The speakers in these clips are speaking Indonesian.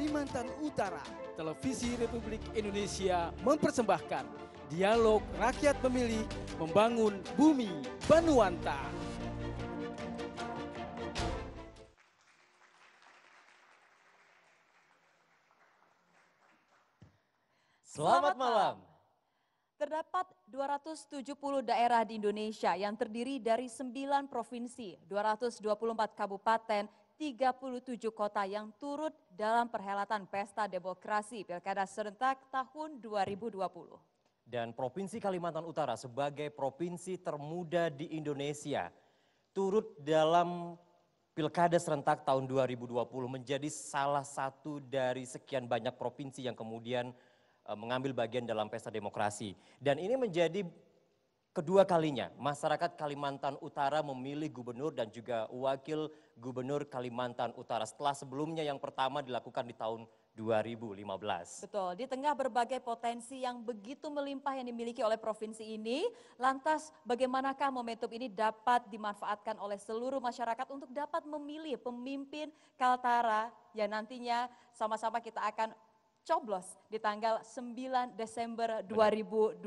Kalimantan Utara, Televisi Republik Indonesia mempersembahkan Dialog Rakyat Memilih Membangun Bumi Banuanta. Selamat malam. Terdapat 270 daerah di Indonesia yang terdiri dari 9 provinsi, 224 kabupaten, 37 kota yang turut dalam perhelatan Pesta Demokrasi Pilkada Serentak tahun 2020. Dan Provinsi Kalimantan Utara sebagai provinsi termuda di Indonesia turut dalam Pilkada Serentak tahun 2020 menjadi salah satu dari sekian banyak provinsi yang kemudian mengambil bagian dalam Pesta Demokrasi. Dan ini menjadi kedua kalinya masyarakat Kalimantan Utara memilih gubernur dan juga wakil gubernur Kalimantan Utara setelah sebelumnya yang pertama dilakukan di tahun 2015. Betul, di tengah berbagai potensi yang begitu melimpah yang dimiliki oleh provinsi ini, lantas bagaimanakah momentum ini dapat dimanfaatkan oleh seluruh masyarakat untuk dapat memilih pemimpin Kaltara yang nantinya sama-sama kita akan coblos di tanggal 9 Desember 2020.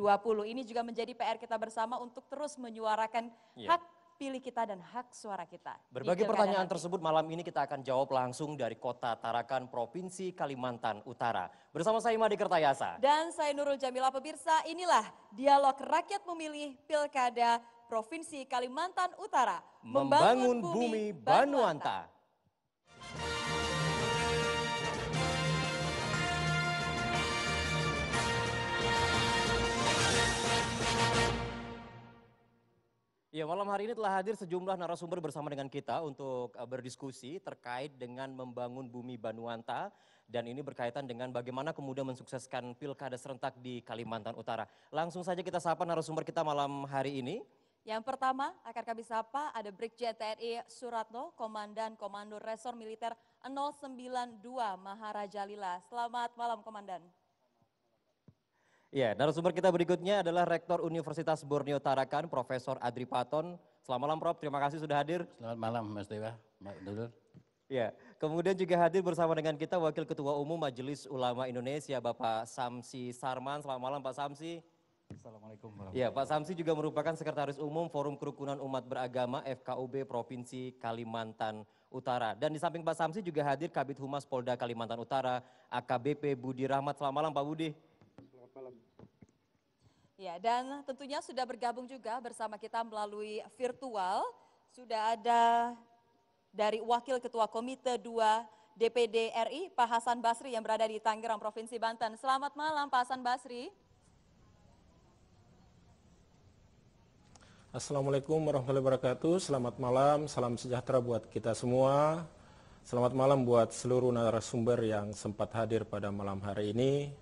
Ini juga menjadi PR kita bersama untuk terus menyuarakan hak pilih kita dan hak suara kita. Berbagai pertanyaan tersebut malam ini kita akan jawab langsung dari Kota Tarakan, Provinsi Kalimantan Utara. Bersama saya Madi Kertayasa. Dan saya Nurul Jamila. Pemirsa, inilah Dialog Rakyat Memilih Pilkada Provinsi Kalimantan Utara. Membangun Bumi Banuanta. Ya, malam hari ini telah hadir sejumlah narasumber bersama dengan kita untuk berdiskusi terkait dengan membangun bumi Banuanta. Dan ini berkaitan dengan bagaimana kemudian mensukseskan Pilkada Serentak di Kalimantan Utara. Langsung saja kita sapa narasumber kita malam hari ini. Yang pertama akan kami sapa ada Brigjen TNI Suratno, Komandan Komando Resor Militer 092 Maharaja Lila. Selamat malam Komandan. Ya, narasumber kita berikutnya adalah Rektor Universitas Borneo Tarakan, Profesor Adri Paton. Selamat malam Prof, terima kasih sudah hadir. Selamat malam Mas Dewa, Mbak Nurul. Ya, kemudian juga hadir bersama dengan kita Wakil Ketua Umum Majelis Ulama Indonesia, Bapak Samsi Sarman. Selamat malam Pak Samsi. Assalamualaikum Ya, Pak Samsi juga merupakan Sekretaris Umum Forum Kerukunan Umat Beragama FKUB Provinsi Kalimantan Utara. Dan di samping Pak Samsi juga hadir Kabid Humas Polda Kalimantan Utara, AKBP Budi Rahmat. Selamat malam Pak Budi. Ya, dan tentunya sudah bergabung juga bersama kita melalui virtual. Sudah ada dari Wakil Ketua Komite 2 DPD RI, Pak Hasan Basri yang berada di Tangerang, Provinsi Banten. Selamat malam Pak Hasan Basri. Assalamualaikum warahmatullahi wabarakatuh. Selamat malam, salam sejahtera buat kita semua. Selamat malam buat seluruh narasumber yang sempat hadir pada malam hari ini,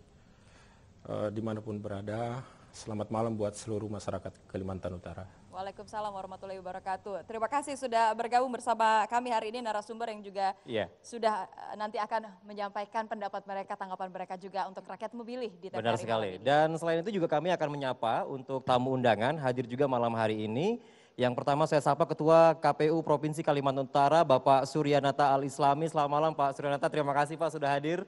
dimanapun berada. Selamat malam buat seluruh masyarakat Kalimantan Utara. Waalaikumsalam warahmatullahi wabarakatuh. Terima kasih sudah bergabung bersama kami hari ini narasumber yang juga sudah nanti akan menyampaikan pendapat mereka, tanggapan mereka juga untuk rakyat memilih di TVRI. Benar sekali. Dan selain itu juga kami akan menyapa untuk tamu undangan hadir juga malam hari ini. Yang pertama saya sapa Ketua KPU Provinsi Kalimantan Utara, Bapak Suryanata Al-Islami. Selamat malam Pak Suryanata, terima kasih Pak sudah hadir.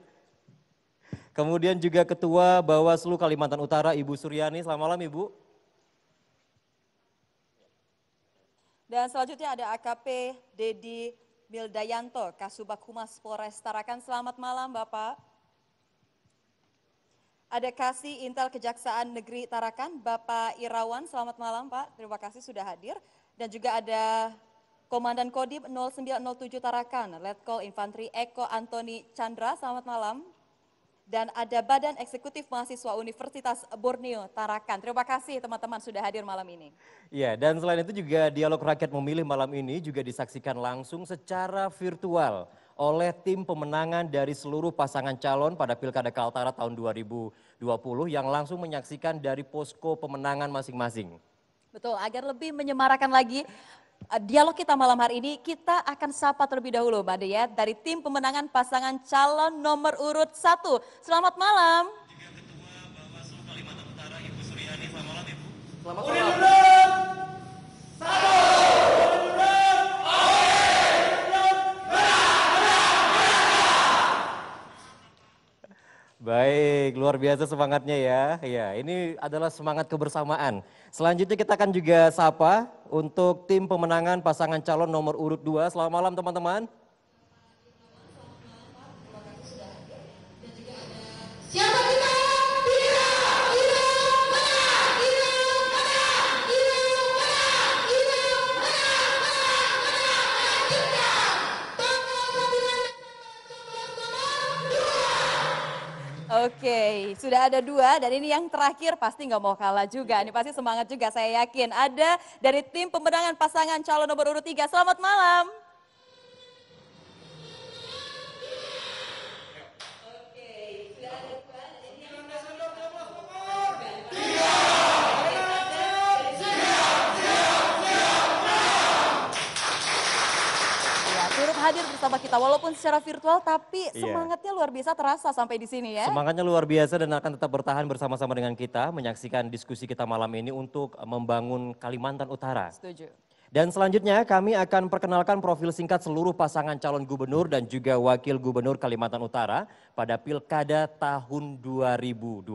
Kemudian juga Ketua Bawaslu Kalimantan Utara, Ibu Suryani. Selamat malam Ibu. Dan selanjutnya ada AKP Dedi Mildayanto, Kasubag Humas Polres Tarakan. Selamat malam Bapak. Ada Kasih Intel Kejaksaan Negeri Tarakan, Bapak Irawan. Selamat malam Pak, terima kasih sudah hadir. Dan juga ada Komandan Kodim 0907 Tarakan, Letkol Infanteri Eko Antoni Chandra. Selamat malam. Dan ada Badan Eksekutif Mahasiswa Universitas Borneo Tarakan. Terima kasih teman-teman sudah hadir malam ini. Ya, dan selain itu juga Dialog Rakyat Memilih malam ini juga disaksikan langsung secara virtual oleh tim pemenangan dari seluruh pasangan calon pada Pilkada Kaltara tahun 2020 yang langsung menyaksikan dari posko pemenangan masing-masing. Betul, agar lebih menyemarakan lagi dialog kita malam hari ini, kita akan sapa terlebih dahulu Mbak Dea dari tim pemenangan pasangan calon nomor urut 1. Selamat malam. Ketua Bawaslu Kalimantan Utara, Ibu Suryani. Selamat malam Ibu. Selamat malam. luar biasa semangatnya ya. Ya, ini adalah semangat kebersamaan. Selanjutnya kita akan juga sapa untuk tim pemenangan pasangan calon nomor urut 2. Selamat malam teman-teman. Siapa kita? Oke, sudah ada 2 dan ini yang terakhir pasti nggak mau kalah juga. Ini pasti semangat juga saya yakin. Ada dari tim pemenangan pasangan calon nomor urut 3. Selamat malam. Ya, turut hadir bersama kita walaupun secara virtual tapi semangatnya luar biasa terasa sampai di sini ya. Semangatnya luar biasa dan akan tetap bertahan bersama-sama dengan kita menyaksikan diskusi kita malam ini untuk membangun Kalimantan Utara. Setuju. Dan selanjutnya kami akan perkenalkan profil singkat seluruh pasangan calon gubernur dan juga wakil gubernur Kalimantan Utara pada Pilkada tahun 2020.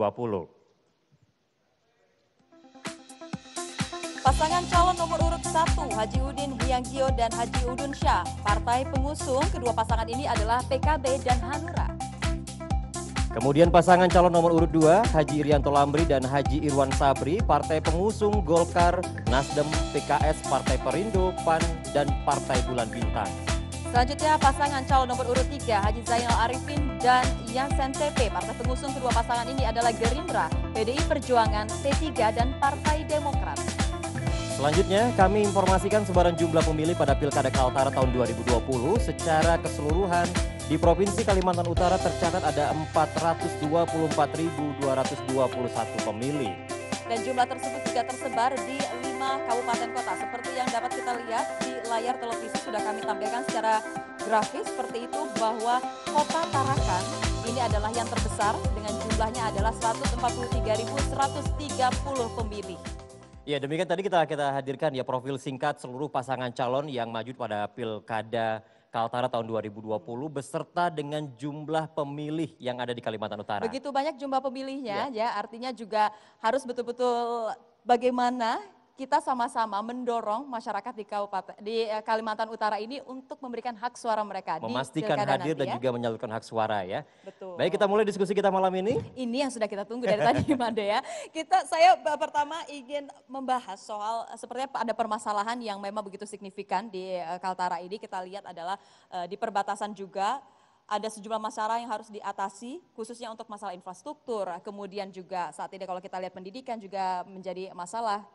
Pasangan calon nomor urut 1, Haji Udin Hyangkio dan Haji Udun Syah. Partai pengusung kedua pasangan ini adalah PKB dan Hanura. Kemudian pasangan calon nomor urut 2, Haji Irianto Lambri dan Haji Irwan Sabri, partai pengusung Golkar, Nasdem, PKS, Partai Perindo, PAN, dan Partai Bulan Bintang. Selanjutnya pasangan calon nomor urut 3, Haji Zainal Arifin dan Yansen TP. Partai pengusung kedua pasangan ini adalah Gerindra, PDI Perjuangan, P3, dan Partai Demokrat. Selanjutnya kami informasikan sebaran jumlah pemilih pada Pilkada Kaltara tahun 2020 secara keseluruhan di Provinsi Kalimantan Utara tercatat ada 424.221 pemilih. Dan jumlah tersebut juga tersebar di 5 kabupaten kota. Seperti yang dapat kita lihat di layar televisi sudah kami tampilkan secara grafis seperti itu bahwa Kota Tarakan ini adalah yang terbesar dengan jumlahnya adalah 143.130 pemilih. Ya, demikian tadi kita hadirkan ya profil singkat seluruh pasangan calon yang maju pada Pilkada Kaltara tahun 2020 beserta dengan jumlah pemilih yang ada di Kalimantan Utara. Begitu banyak jumlah pemilihnya ya, artinya juga harus betul-betul bagaimana kita sama-sama mendorong masyarakat di Kalimantan Utara ini untuk memberikan hak suara mereka Memastikan di pilkada hadir nanti dan ya. juga menyalurkan hak suara ya. Betul. Baik, kita mulai diskusi kita malam ini. Ini yang sudah kita tunggu dari tadi Made ya. Saya pertama ingin membahas soal sepertinya ada permasalahan yang memang begitu signifikan di Kaltara ini. Kita lihat adalah di perbatasan juga ada sejumlah masalah yang harus diatasi khususnya untuk masalah infrastruktur. Kemudian juga saat ini kalau kita lihat pendidikan juga menjadi masalah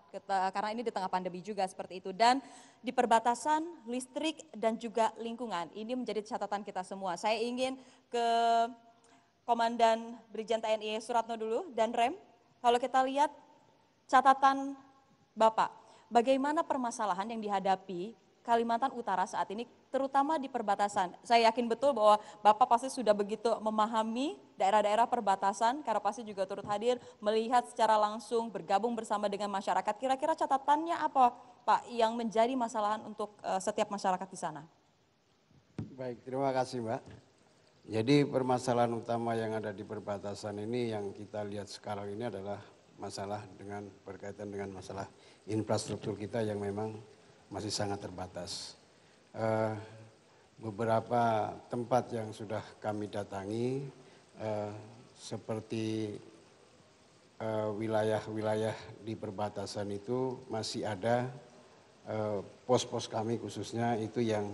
karena ini di tengah pandemi juga seperti itu. Dan di perbatasan listrik dan juga lingkungan ini menjadi catatan kita semua. Saya ingin ke Komandan Brigjen TNI Suratno dulu dan Rem. Kalau kita lihat catatan Bapak, bagaimana permasalahan yang dihadapi Kalimantan Utara saat ini, terutama di perbatasan. Saya yakin betul bahwa Bapak pasti sudah begitu memahami daerah-daerah perbatasan, karena pasti juga turut hadir, melihat secara langsung, bergabung bersama dengan masyarakat. Kira-kira catatannya apa, Pak, yang menjadi masalahan untuk setiap masyarakat di sana? Baik, terima kasih Mbak. Jadi permasalahan utama yang ada di perbatasan ini yang kita lihat sekarang ini adalah masalah berkaitan dengan masalah infrastruktur kita yang memang masih sangat terbatas. Beberapa tempat yang sudah kami datangi seperti wilayah-wilayah di perbatasan itu masih ada pos-pos kami khususnya itu yang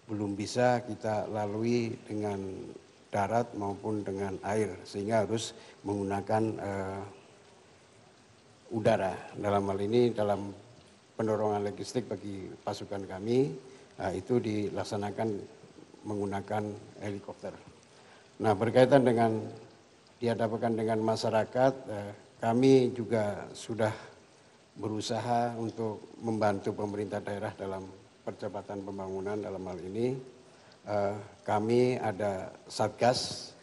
belum bisa kita lalui dengan darat maupun dengan air sehingga harus menggunakan udara. Dalam hal ini dalam pendorongan logistik bagi pasukan kami itu dilaksanakan menggunakan helikopter. Nah, berkaitan dengan dihadapkan dengan masyarakat, kami juga sudah berusaha untuk membantu pemerintah daerah dalam percepatan pembangunan. Dalam hal ini kami ada Satgas,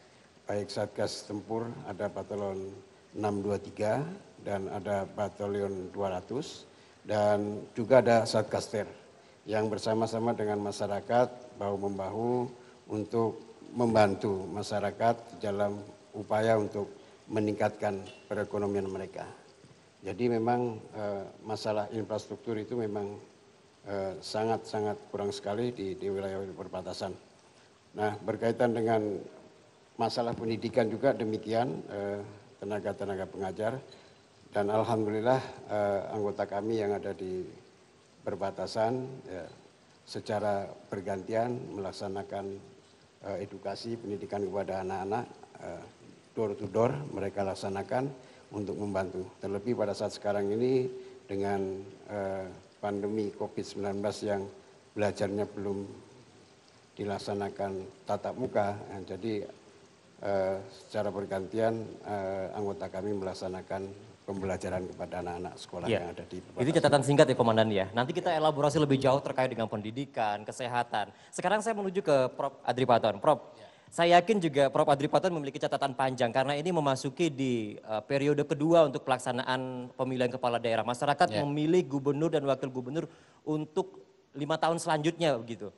baik Satgas Tempur, ada Batalion 623 dan ada Batalion 200. Dan juga ada Satgas Ter yang bersama-sama dengan masyarakat bahu-membahu untuk membantu masyarakat dalam upaya untuk meningkatkan perekonomian mereka. Jadi memang masalah infrastruktur itu memang sangat-sangat kurang sekali di wilayah perbatasan. Nah, berkaitan dengan masalah pendidikan juga demikian, tenaga-tenaga pengajar, dan alhamdulillah anggota kami yang ada di perbatasan secara bergantian melaksanakan edukasi pendidikan kepada anak-anak, door to door mereka laksanakan untuk membantu. Terlebih pada saat sekarang ini dengan pandemi COVID-19 yang belajarnya belum dilaksanakan tatap muka, jadi secara bergantian anggota kami melaksanakan pembelajaran kepada anak-anak sekolah yang ada di perbatasan. Itu catatan singkat ya Komandan ya. Nanti kita elaborasi lebih jauh terkait dengan pendidikan, kesehatan. Sekarang saya menuju ke Prof. Adripaton. Prof, saya yakin juga Prof. Adripaton memiliki catatan panjang karena ini memasuki di periode kedua untuk pelaksanaan pemilihan kepala daerah. Masyarakat memilih gubernur dan wakil gubernur untuk 5 tahun selanjutnya begitu.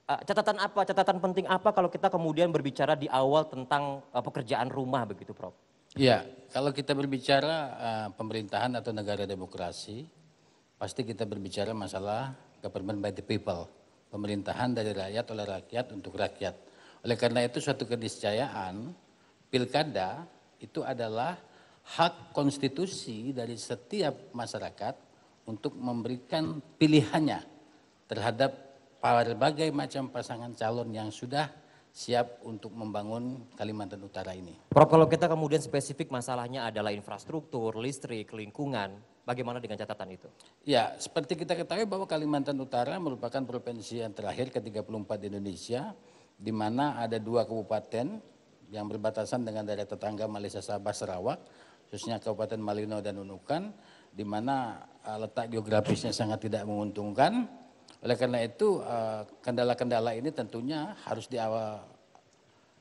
Catatan apa, catatan penting apa kalau kita kemudian berbicara di awal tentang pekerjaan rumah begitu Prof? Ya, kalau kita berbicara pemerintahan atau negara demokrasi, pasti kita berbicara masalah government by the people. Pemerintahan dari rakyat oleh rakyat untuk rakyat. Oleh karena itu suatu keniscayaan, pilkada itu adalah hak konstitusi dari setiap masyarakat untuk memberikan pilihannya terhadap berbagai macam pasangan calon yang sudah siap untuk membangun Kalimantan Utara ini. Prof, kalau kita kemudian spesifik masalahnya adalah infrastruktur, listrik, lingkungan, bagaimana dengan catatan itu? Ya, seperti kita ketahui bahwa Kalimantan Utara merupakan provinsi yang terakhir ke-34 di Indonesia, di mana ada 2 kabupaten yang berbatasan dengan daerah tetangga Malaysia, Sabah, Sarawak, khususnya Kabupaten Malino dan Nunukan, di mana letak geografisnya sangat tidak menguntungkan. Oleh karena itu kendala-kendala ini tentunya harus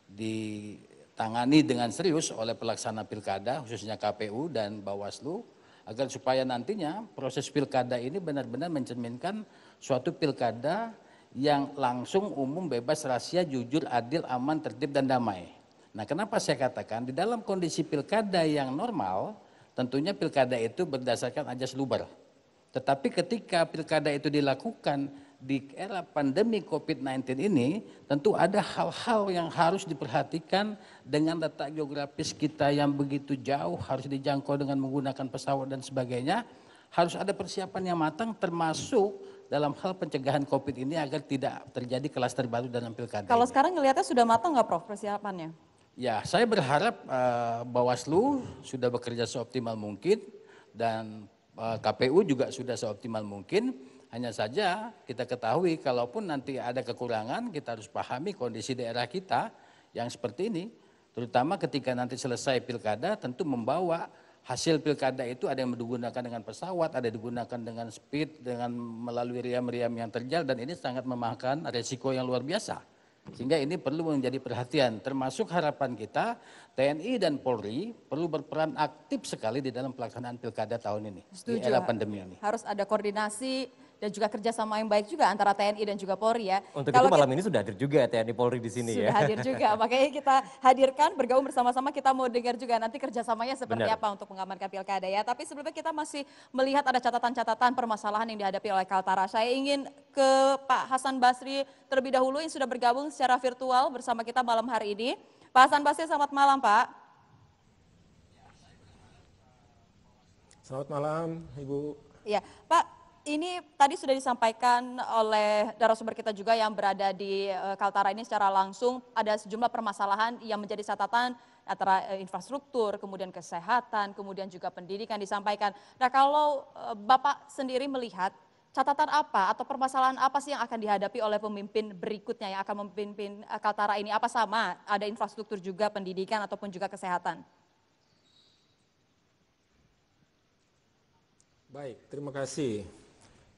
ditangani dengan serius oleh pelaksana pilkada khususnya KPU dan Bawaslu agar supaya nantinya proses pilkada ini benar-benar mencerminkan suatu pilkada yang langsung, umum, bebas, rahasia, jujur, adil, aman, tertib dan damai. Nah, kenapa saya katakan di dalam kondisi pilkada yang normal tentunya pilkada itu berdasarkan ajas lubar. Tetapi ketika pilkada itu dilakukan di era pandemi COVID-19 ini, tentu ada hal-hal yang harus diperhatikan dengan letak geografis kita yang begitu jauh, harus dijangkau dengan menggunakan pesawat dan sebagainya. Harus ada persiapan yang matang termasuk dalam hal pencegahan COVID ini agar tidak terjadi klaster baru dalam pilkada. Kalau ini. sekarang ngelihatnya sudah matang nggak Prof persiapannya? Ya, saya berharap Bawaslu sudah bekerja seoptimal mungkin dan KPU juga sudah seoptimal mungkin, hanya saja kita ketahui kalaupun nanti ada kekurangan kita harus pahami kondisi daerah kita yang seperti ini, terutama ketika nanti selesai pilkada tentu membawa hasil pilkada itu ada yang digunakan dengan pesawat, ada yang digunakan dengan speed, dengan melalui riam-riam yang terjal dan ini sangat memakan resiko yang luar biasa. Sehingga ini perlu menjadi perhatian, termasuk harapan kita TNI dan Polri perlu berperan aktif sekali di dalam pelaksanaan pilkada tahun ini, Setuju. di era pandemi ini. Harus ada koordinasi dan juga kerjasama yang baik juga antara TNI dan juga Polri ya. Untuk Kalau itu malam ini sudah hadir juga TNI Polri di sini sudah ya. hadir juga, makanya kita hadirkan bergabung bersama-sama, kita mau dengar juga nanti kerjasamanya seperti Benar. apa untuk mengamankan pilkada ya. Tapi sebelumnya kita masih melihat ada catatan-catatan permasalahan yang dihadapi oleh Kaltara. Saya ingin ke Pak Hasan Basri terlebih dahulu yang sudah bergabung secara virtual bersama kita malam hari ini. Pak Hasan Basri, selamat malam Pak. Selamat malam Ibu. Iya, Pak. Ini tadi sudah disampaikan oleh narasumber kita juga yang berada di Kaltara ini secara langsung, ada sejumlah permasalahan yang menjadi catatan antara infrastruktur, kemudian kesehatan, kemudian juga pendidikan disampaikan. Nah kalau Bapak sendiri melihat catatan apa atau permasalahan apa sih yang akan dihadapi oleh pemimpin berikutnya yang akan memimpin Kaltara ini? Apa sama ada infrastruktur juga, pendidikan ataupun juga kesehatan? Baik, terima kasih.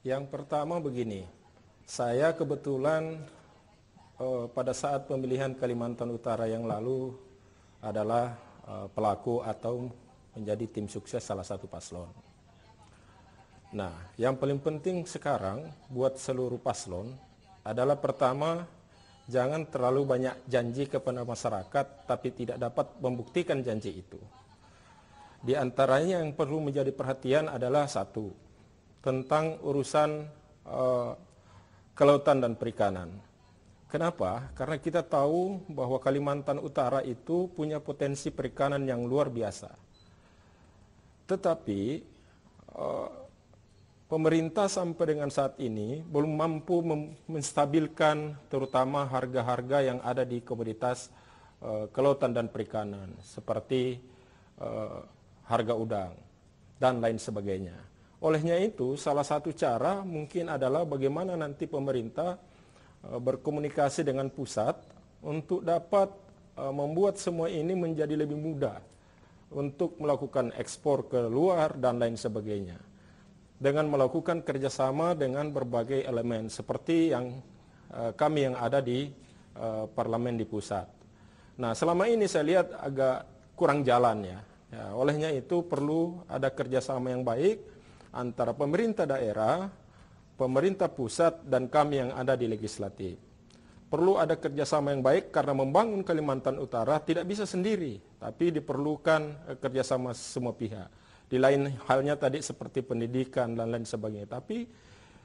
Yang pertama begini, saya kebetulan pada saat pemilihan Kalimantan Utara yang lalu adalah pelaku atau menjadi tim sukses salah satu paslon. Nah, yang paling penting sekarang buat seluruh paslon adalah pertama, jangan terlalu banyak janji kepada masyarakat tapi tidak dapat membuktikan janji itu. Di antaranya yang perlu menjadi perhatian adalah satu, tentang urusan kelautan dan perikanan. Kenapa? Karena kita tahu bahwa Kalimantan Utara itu punya potensi perikanan yang luar biasa. Tetapi pemerintah sampai dengan saat ini belum mampu menstabilkan terutama harga-harga yang ada di komoditas kelautan dan perikanan, seperti harga udang dan lain sebagainya. Olehnya itu, salah satu cara mungkin adalah bagaimana nanti pemerintah berkomunikasi dengan pusat untuk dapat membuat semua ini menjadi lebih mudah untuk melakukan ekspor ke luar dan lain sebagainya. Dengan melakukan kerjasama dengan berbagai elemen seperti yang kami yang ada di parlemen di pusat. Nah, selama ini saya lihat agak kurang jalan ya. Olehnya itu perlu ada kerjasama yang baik antara pemerintah daerah, pemerintah pusat, dan kami yang ada di legislatif. Perlu ada kerjasama yang baik karena membangun Kalimantan Utara tidak bisa sendiri, tapi diperlukan kerjasama semua pihak. Di lain halnya tadi seperti pendidikan dan lain sebagainya. Tapi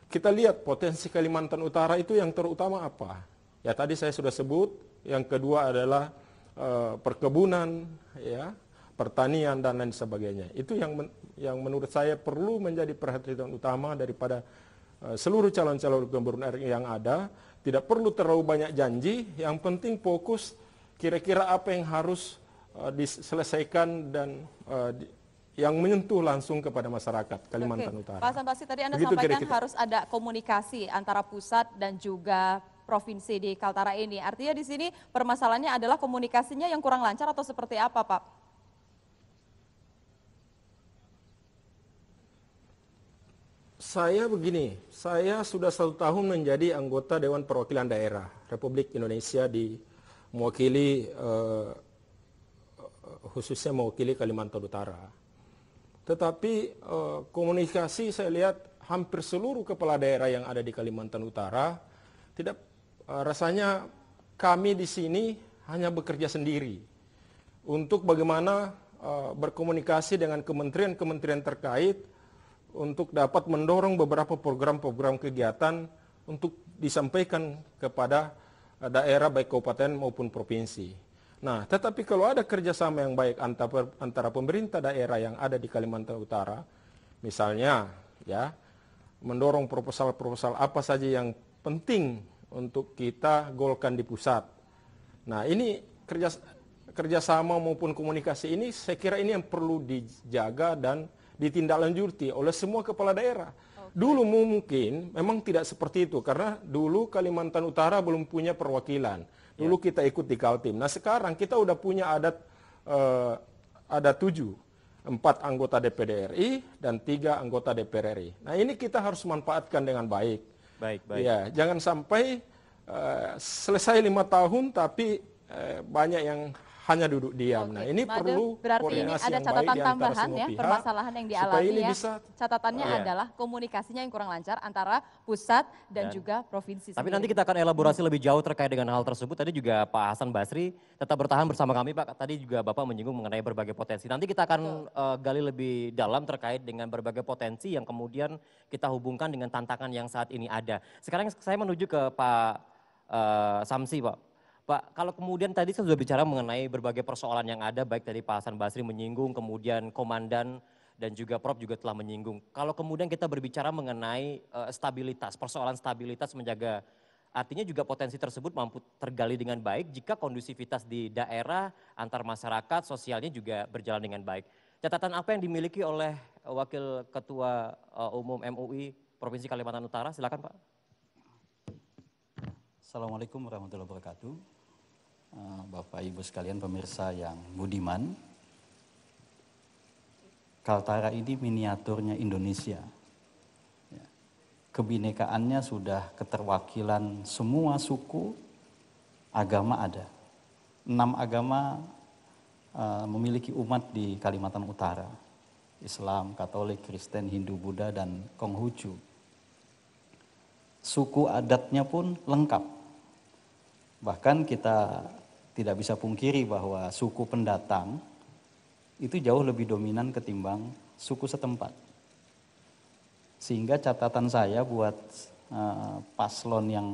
kita lihat potensi Kalimantan Utara itu yang terutama apa? Ya tadi saya sudah sebut, yang kedua adalah perkebunan, ya, pertanian dan lain sebagainya. Itu yang menurut saya perlu menjadi perhatian utama daripada seluruh calon-calon gubernur yang ada. Tidak perlu terlalu banyak janji, yang penting fokus kira-kira apa yang harus diselesaikan dan yang menyentuh langsung kepada masyarakat Kalimantan Utara. Pak Hasan Basri, tadi Anda Begitu sampaikan kira-kira. harus ada komunikasi antara pusat dan juga provinsi di Kaltara ini. Artinya di sini permasalahannya adalah komunikasinya yang kurang lancar atau seperti apa, Pak? Saya begini, saya sudah 1 tahun menjadi anggota Dewan Perwakilan Daerah Republik Indonesia mewakili khususnya mewakili Kalimantan Utara. Tetapi komunikasi saya lihat hampir seluruh kepala daerah yang ada di Kalimantan Utara tidak rasanya kami di sini hanya bekerja sendiri untuk bagaimana berkomunikasi dengan kementerian-kementerian terkait untuk dapat mendorong beberapa program-program kegiatan untuk disampaikan kepada daerah baik kabupaten maupun provinsi. Nah, tetapi kalau ada kerjasama yang baik antara pemerintah daerah yang ada di Kalimantan Utara, misalnya ya mendorong proposal-proposal apa saja yang penting untuk kita golkan di pusat. Nah, ini kerjasama maupun komunikasi ini saya kira ini yang perlu dijaga dan ditindaklanjuti oleh semua kepala daerah. Dulu mungkin memang tidak seperti itu karena dulu Kalimantan Utara belum punya perwakilan. Dulu kita ikut di Kaltim. Nah sekarang kita udah punya ada 7, 4 anggota DPD RI dan 3 anggota DPR RI. Nah ini kita harus manfaatkan dengan baik. Baik. Ya, jangan sampai selesai 5 tahun tapi banyak yang hanya duduk diam. Nah, ini perlu berarti ini koordinasi ada yang catatan baik di antara tambahan semua ya, pihak, permasalahan yang supaya dialami ini ya. bisa Catatannya adalah komunikasinya yang kurang lancar antara pusat dan juga provinsi. Tapi nanti kita akan elaborasi lebih jauh terkait dengan hal tersebut. Tadi juga Pak Hasan Basri tetap bertahan bersama kami, Pak. Tadi juga Bapak menyinggung mengenai berbagai potensi. Nanti kita akan gali lebih dalam terkait dengan berbagai potensi yang kemudian kita hubungkan dengan tantangan yang saat ini ada. Sekarang saya menuju ke Pak Samsi, Pak. Pak, kalau kemudian tadi saya sudah bicara mengenai berbagai persoalan yang ada, baik dari Pak Hasan Basri menyinggung, kemudian Komandan dan juga Prof juga telah menyinggung. Kalau kemudian kita berbicara mengenai stabilitas, persoalan stabilitas menjaga, artinya juga potensi tersebut mampu tergali dengan baik jika kondusivitas di daerah, antar masyarakat, sosialnya juga berjalan dengan baik. Catatan apa yang dimiliki oleh Wakil Ketua Umum MUI Provinsi Kalimantan Utara? Silakan Pak. Assalamualaikum warahmatullahi wabarakatuh. Bapak Ibu sekalian pemirsa yang budiman, Kaltara ini miniaturnya Indonesia. Kebinekaannya sudah keterwakilan semua suku, agama ada. 6 agama memiliki umat di Kalimantan Utara. Islam, Katolik, Kristen, Hindu, Buddha, dan Konghucu. Suku adatnya pun lengkap. Bahkan kita tidak bisa pungkiri bahwa suku pendatang itu jauh lebih dominan ketimbang suku setempat. Sehingga catatan saya buat paslon yang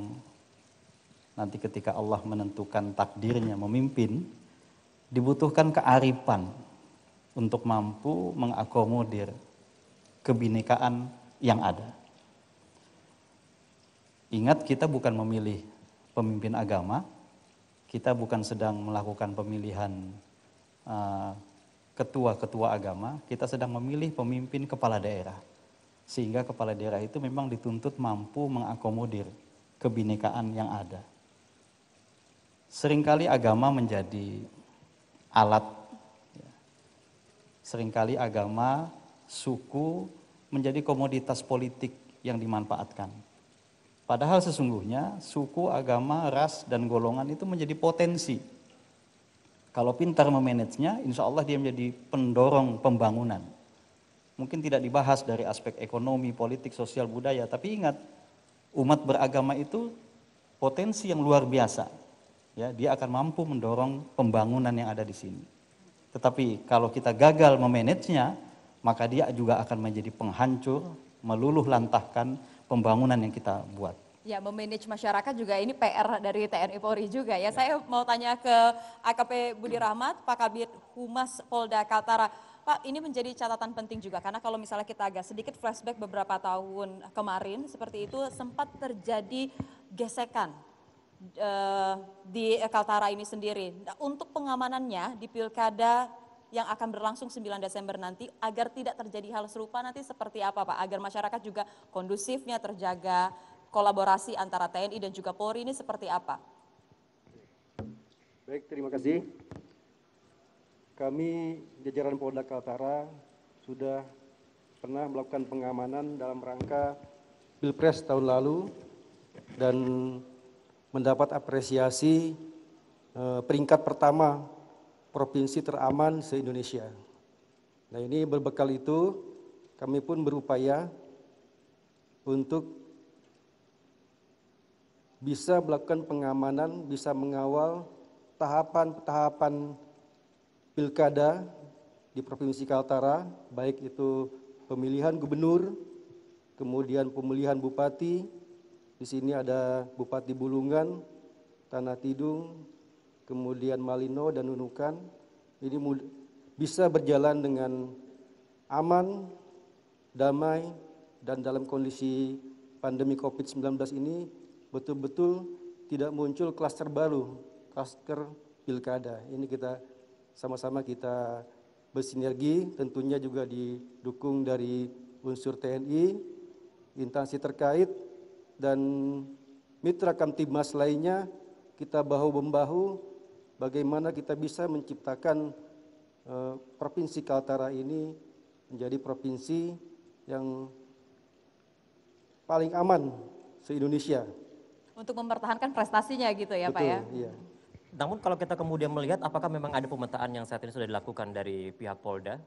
nanti ketika Allah menentukan takdirnya memimpin, dibutuhkan kearifan untuk mampu mengakomodir kebinekaan yang ada. Ingat, kita bukan memilih pemimpin agama, kita bukan sedang melakukan pemilihan ketua-ketua agama, kita sedang memilih pemimpin kepala daerah. Sehingga kepala daerah itu memang dituntut mampu mengakomodir kebinekaan yang ada. Seringkali agama menjadi alat, seringkali agama, suku menjadi komoditas politik yang dimanfaatkan. Padahal sesungguhnya suku, agama, ras, dan golongan itu menjadi potensi. Kalau pintar memanagenya, insya Allah dia menjadi pendorong pembangunan. Mungkin tidak dibahas dari aspek ekonomi, politik, sosial, budaya, tapi ingat, umat beragama itu potensi yang luar biasa. Ya, dia akan mampu mendorong pembangunan yang ada di sini. Tetapi kalau kita gagal memanagenya, maka dia juga akan menjadi penghancur, meluluh lantahkan pembangunan yang kita buat. Ya, memanage masyarakat juga ini PR dari TNI Polri juga ya. Saya mau tanya ke AKP Budi Rahmat, Pak Kabid Humas Polda Kaltara. Pak, ini menjadi catatan penting juga karena kalau misalnya kita agak sedikit flashback beberapa tahun kemarin seperti itu sempat terjadi gesekan di Kaltara ini sendiri. Nah, untuk pengamanannya di Pilkada yang akan berlangsung 9 Desember nanti agar tidak terjadi hal serupa nanti seperti apa Pak? Agar masyarakat juga kondusifnya terjaga, kolaborasi antara TNI dan juga Polri ini seperti apa? Baik, terima kasih. Kami jajaran Polda Kaltara sudah pernah melakukan pengamanan dalam rangka Pilpres tahun lalu dan mendapat apresiasi peringkat pertama provinsi teraman se-Indonesia. Nah, ini berbekal itu kami pun berupaya untuk bisa melakukan pengamanan, bisa mengawal tahapan-tahapan pilkada di Provinsi Kaltara, baik itu pemilihan gubernur, kemudian pemilihan bupati. Di sini ada Bupati Bulungan, Tanah Tidung, kemudian Malino dan Nunukan. Ini bisa berjalan dengan aman, damai, dan dalam kondisi pandemi COVID-19 ini betul-betul tidak muncul klaster baru, klaster pilkada. Ini kita sama-sama kita bersinergi, tentunya juga didukung dari unsur TNI, instansi terkait, dan mitra Kamtibmas lainnya. Kita bahu-membahu bagaimana kita bisa menciptakan Provinsi Kaltara ini menjadi provinsi yang paling aman se-Indonesia. Untuk mempertahankan prestasinya gitu ya. Betul, Pak ya? Iya. Namun kalau kita kemudian melihat apakah memang ada pemetaan yang saat ini sudah dilakukan dari pihak Polda?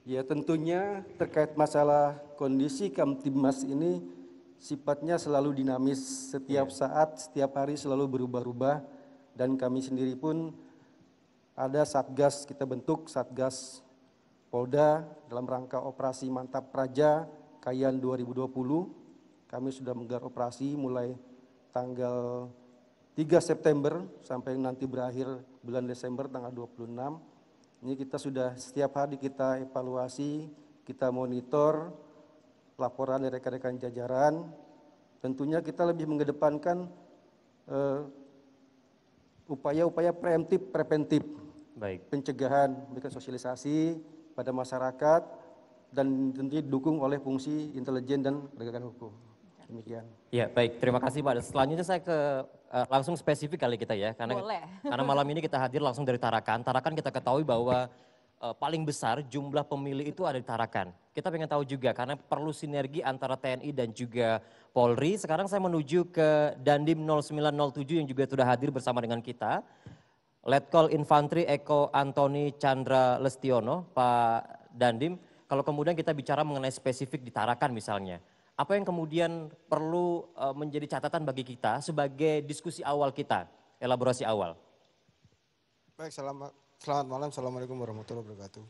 Ya, tentunya terkait masalah kondisi Kamtibmas ini sifatnya selalu dinamis, setiap saat, setiap hari selalu berubah-ubah, dan kami sendiri pun ada Satgas, kita bentuk Satgas Polda dalam rangka operasi Mantap Praja Kayan 2020. Kami sudah menggelar operasi mulai tanggal 3 September sampai nanti berakhir bulan Desember tanggal 26. Ini kita sudah setiap hari kita evaluasi, kita monitor laporan dari rekan-rekan jajaran. Tentunya kita lebih mengedepankan upaya-upaya preventif, Baik. pencegahan, memberikan sosialisasi pada masyarakat, dan tentunya didukung oleh fungsi intelijen dan penegakan hukum. Demikian. Ya, baik. Terima kasih Pak. Selanjutnya saya ke langsung spesifik kali kita ya, karena malam ini kita hadir langsung dari Tarakan. Tarakan kita ketahui bahwa paling besar jumlah pemilih itu ada di Tarakan. Kita pengen tahu juga karena perlu sinergi antara TNI dan juga Polri. Sekarang saya menuju ke Dandim 0907 yang juga sudah hadir bersama dengan kita. Letkol Infantri Eko Antoni Chandra Lestiono, Pak Dandim. Kalau kemudian kita bicara mengenai spesifik di Tarakan misalnya, apa yang kemudian perlu menjadi catatan bagi kita sebagai diskusi awal kita, elaborasi awal? Baik, Selamat malam, Assalamualaikum warahmatullahi wabarakatuh.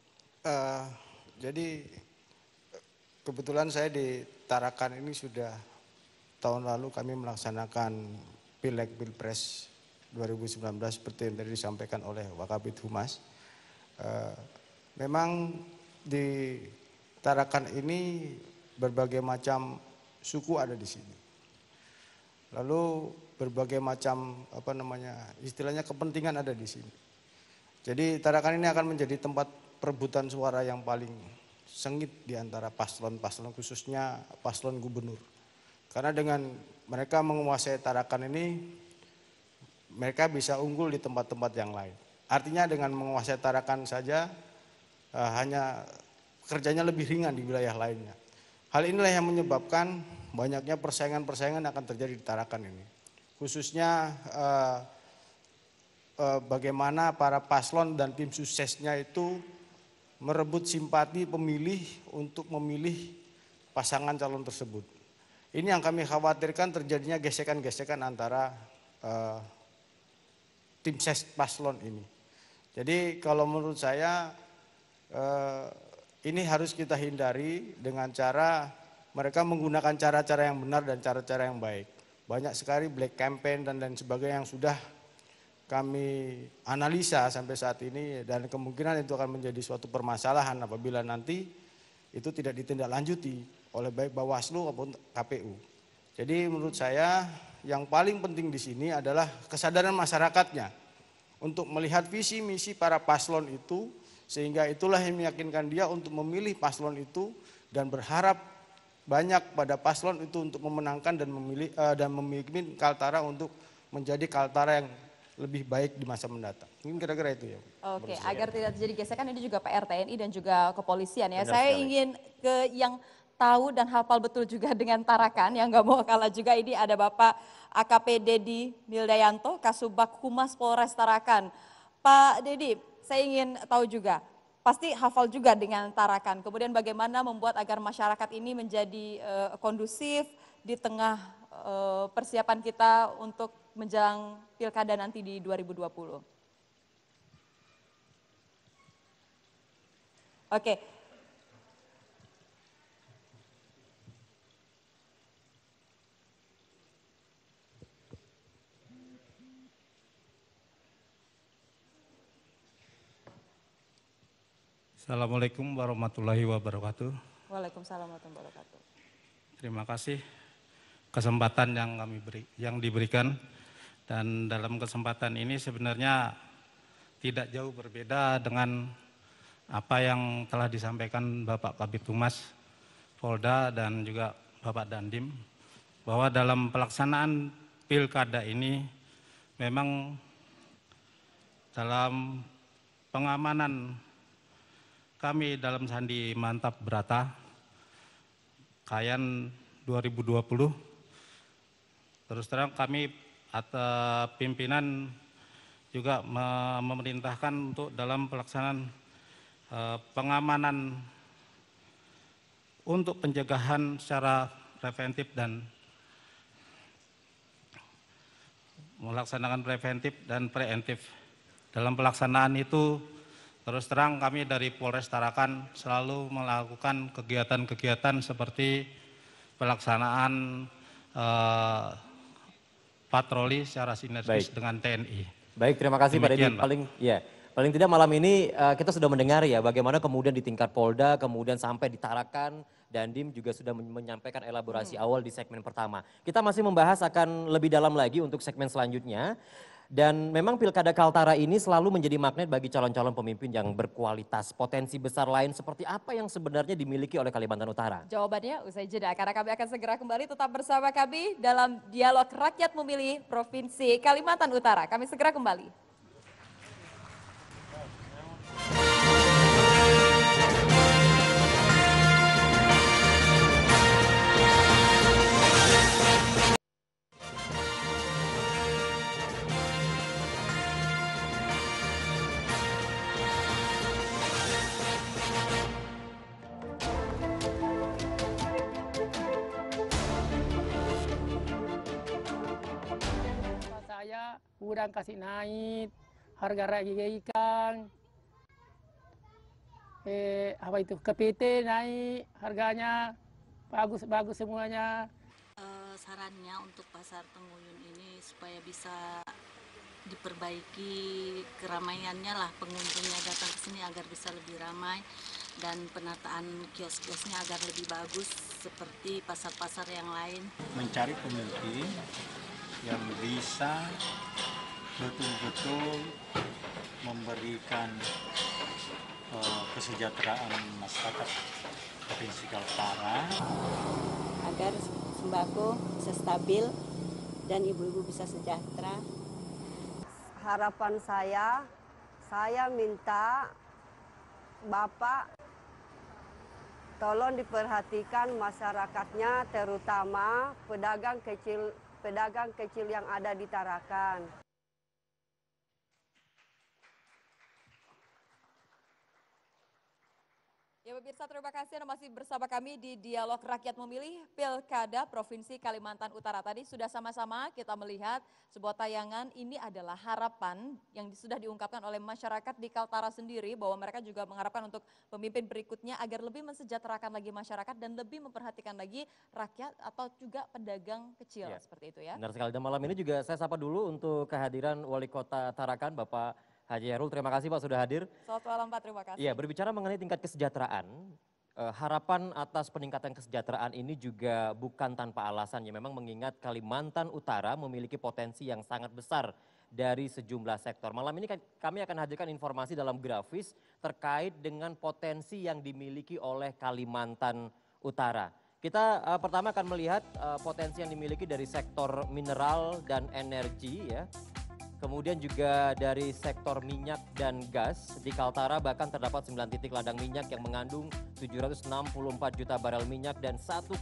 Jadi kebetulan saya di Tarakan ini sudah tahun lalu kami melaksanakan Pileg Pilpres 2019 seperti yang tadi disampaikan oleh Wakabid Humas. Memang di Tarakan ini berbagai macam suku ada di sini. Lalu berbagai macam istilahnya kepentingan ada di sini. Jadi Tarakan ini akan menjadi tempat perebutan suara yang paling sengit di antara paslon-paslon, khususnya paslon gubernur. Karena dengan mereka menguasai Tarakan ini, mereka bisa unggul di tempat-tempat yang lain. Artinya dengan menguasai Tarakan saja, hanya kerjanya lebih ringan di wilayah lainnya. Hal inilah yang menyebabkan banyaknya persaingan-persaingan akan terjadi di Tarakan ini. Khususnya bagaimana para paslon dan tim suksesnya itu merebut simpati pemilih untuk memilih pasangan calon tersebut. Ini yang kami khawatirkan terjadinya gesekan-gesekan antara tim ses paslon ini. Jadi kalau menurut saya ini harus kita hindari dengan cara mereka menggunakan cara-cara yang benar dan cara-cara yang baik. Banyak sekali black campaign dan lain sebagainya yang sudah kami analisa sampai saat ini, dan kemungkinan itu akan menjadi suatu permasalahan apabila nanti itu tidak ditindaklanjuti oleh baik Bawaslu maupun KPU. Jadi menurut saya yang paling penting di sini adalah kesadaran masyarakatnya untuk melihat visi misi para paslon itu, sehingga itulah yang meyakinkan dia untuk memilih paslon itu dan berharap banyak pada paslon itu untuk memenangkan dan memilih dan memimpin Kaltara untuk menjadi Kaltara yang lebih baik di masa mendatang. Mungkin kira-kira itu ya. Oke, agar tidak terjadi gesekan ini juga PR TNI dan juga kepolisian ya. Benar Saya sekali. ingin ke yang tahu dan hafal betul juga dengan Tarakan, yang nggak mau kalah juga. Ini ada Bapak AKP Dedi Mildayanto, Kasubag Humas Polres Tarakan. Pak Dedi, saya ingin tahu juga, pasti hafal juga dengan Tarakan. Kemudian bagaimana membuat agar masyarakat ini menjadi kondusif di tengah persiapan kita untuk menjelang pilkada nanti di 2020. Oke. Assalamualaikum warahmatullahi wabarakatuh. Waalaikumsalam warahmatullahi wabarakatuh. Terima kasih kesempatan yang diberikan, dan dalam kesempatan ini sebenarnya tidak jauh berbeda dengan apa yang telah disampaikan Bapak Kabid Humas Polda dan juga Bapak Dandim, bahwa dalam pelaksanaan pilkada ini memang dalam pengamanan kami dalam Sandi Mantap Brata Kayan 2020, terus terang kami atau pimpinan juga memerintahkan untuk dalam pelaksanaan pengamanan untuk pencegahan secara preventif dan melaksanakan preventif dan preemptif. Dalam pelaksanaan itu terus terang kami dari Polres Tarakan selalu melakukan kegiatan-kegiatan seperti pelaksanaan patroli secara sinergis dengan TNI. Baik, terima kasih Pak Dedi. Demikian, Pak. Paling tidak malam ini kita sudah mendengar ya bagaimana kemudian di tingkat Polda, kemudian sampai di Tarakan, Dandim juga sudah menyampaikan elaborasi awal di segmen pertama. Kita masih membahas akan lebih dalam lagi untuk segmen selanjutnya. Dan memang Pilkada Kaltara ini selalu menjadi magnet bagi calon-calon pemimpin yang berkualitas. Potensi besar lain seperti apa yang sebenarnya dimiliki oleh Kalimantan Utara? Jawabannya usai jeda, karena kami akan segera kembali tetap bersama kami dalam Dialog Rakyat Memilih Provinsi Kalimantan Utara. Kami segera kembali. Saya kurang kasih naik harga ragi ikan, kepiting naik harganya, bagus semuanya. Sarannya untuk pasar Tengguyun ini supaya bisa diperbaiki keramaiannya lah, pengunjungnya datang ke sini agar bisa lebih ramai, dan penataan kios-kiosnya agar lebih bagus seperti pasar-pasar yang lain. Mencari pemimpin yang bisa betul-betul memberikan kesejahteraan masyarakat Provinsi Kaltara agar sembako bisa stabil dan ibu-ibu bisa sejahtera. Harapan saya minta Bapak tolong diperhatikan masyarakatnya, terutama pedagang kecil yang ada di Tarakan. Ya pemirsa, terima kasih Anda masih bersama kami di Dialog Rakyat Memilih Pilkada Provinsi Kalimantan Utara. Tadi sudah sama-sama kita melihat sebuah tayangan, ini adalah harapan yang sudah diungkapkan oleh masyarakat di Kaltara sendiri, bahwa mereka juga mengharapkan untuk pemimpin berikutnya agar lebih mensejahterakan lagi masyarakat dan lebih memperhatikan lagi rakyat atau juga pedagang kecil, seperti itu ya. Benar sekali, dan malam ini juga saya sapa dulu untuk kehadiran Wali Kota Tarakan, Bapak Haji Herul. Terima kasih Pak sudah hadir. Selamat malam Pak, terima kasih. Iya, berbicara mengenai tingkat kesejahteraan, harapan atas peningkatan kesejahteraan ini juga bukan tanpa alasan, ya memang mengingat Kalimantan Utara memiliki potensi yang sangat besar dari sejumlah sektor. Malam ini kami akan hadirkan informasi dalam grafis terkait dengan potensi yang dimiliki oleh Kalimantan Utara. Kita pertama akan melihat potensi yang dimiliki dari sektor mineral dan energi, ya. Kemudian juga dari sektor minyak dan gas. Di Kaltara bahkan terdapat 9 titik ladang minyak yang mengandung 764 juta barel minyak dan 1,4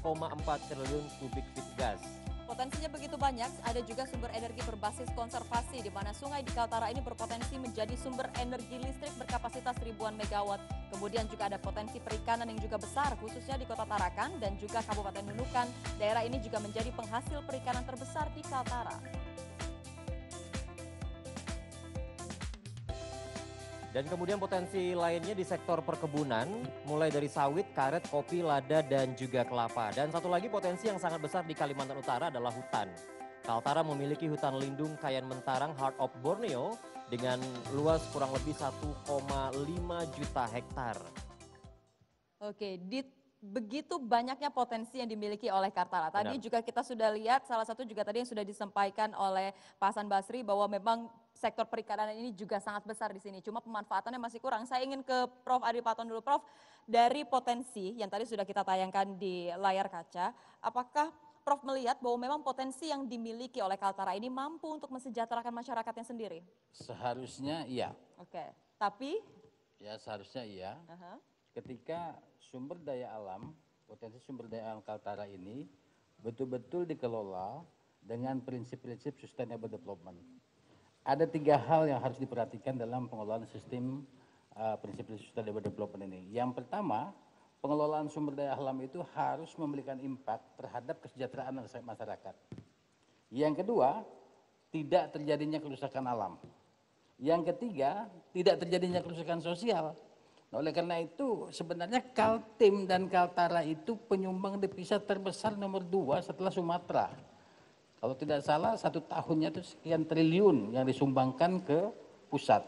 triliun kubik feet gas. Potensinya begitu banyak, ada juga sumber energi berbasis konservasi di mana sungai di Kaltara ini berpotensi menjadi sumber energi listrik berkapasitas ribuan megawatt. Kemudian juga ada potensi perikanan yang juga besar, khususnya di Kota Tarakan dan juga Kabupaten Nunukan. Daerah ini juga menjadi penghasil perikanan terbesar di Kaltara. Dan kemudian potensi lainnya di sektor perkebunan, mulai dari sawit, karet, kopi, lada, dan juga kelapa. Dan satu lagi potensi yang sangat besar di Kalimantan Utara adalah hutan. Kaltara memiliki hutan lindung Kayan Mentarang Heart of Borneo dengan luas kurang lebih 1,5 juta hektar. Oke, begitu banyaknya potensi yang dimiliki oleh Kaltara. Tadi juga kita sudah lihat, salah satu juga tadi yang sudah disampaikan oleh Pak Hasan Basri, bahwa memang sektor perikanan ini juga sangat besar di sini. Cuma pemanfaatannya masih kurang. Saya ingin ke Prof. Adi Paton dulu. Prof, dari potensi yang tadi sudah kita tayangkan di layar kaca, apakah Prof melihat bahwa memang potensi yang dimiliki oleh Kaltara ini mampu untuk mensejahterakan masyarakatnya sendiri? Seharusnya iya. Oke, tapi? Ya seharusnya iya. Ketika sumber daya alam, potensi sumber daya alam Kaltara ini betul-betul dikelola dengan prinsip-prinsip sustainable development. Ada 3 hal yang harus diperhatikan dalam pengelolaan sistem prinsip-prinsip sustainable development ini. Yang pertama, pengelolaan sumber daya alam itu harus memberikan impact terhadap kesejahteraan masyarakat. Yang kedua, tidak terjadinya kerusakan alam. Yang ketiga, tidak terjadinya kerusakan sosial. Nah, oleh karena itu sebenarnya Kaltim dan Kaltara itu penyumbang devisa terbesar nomor 2 setelah Sumatera. Kalau tidak salah 1 tahunnya itu sekian triliun yang disumbangkan ke pusat.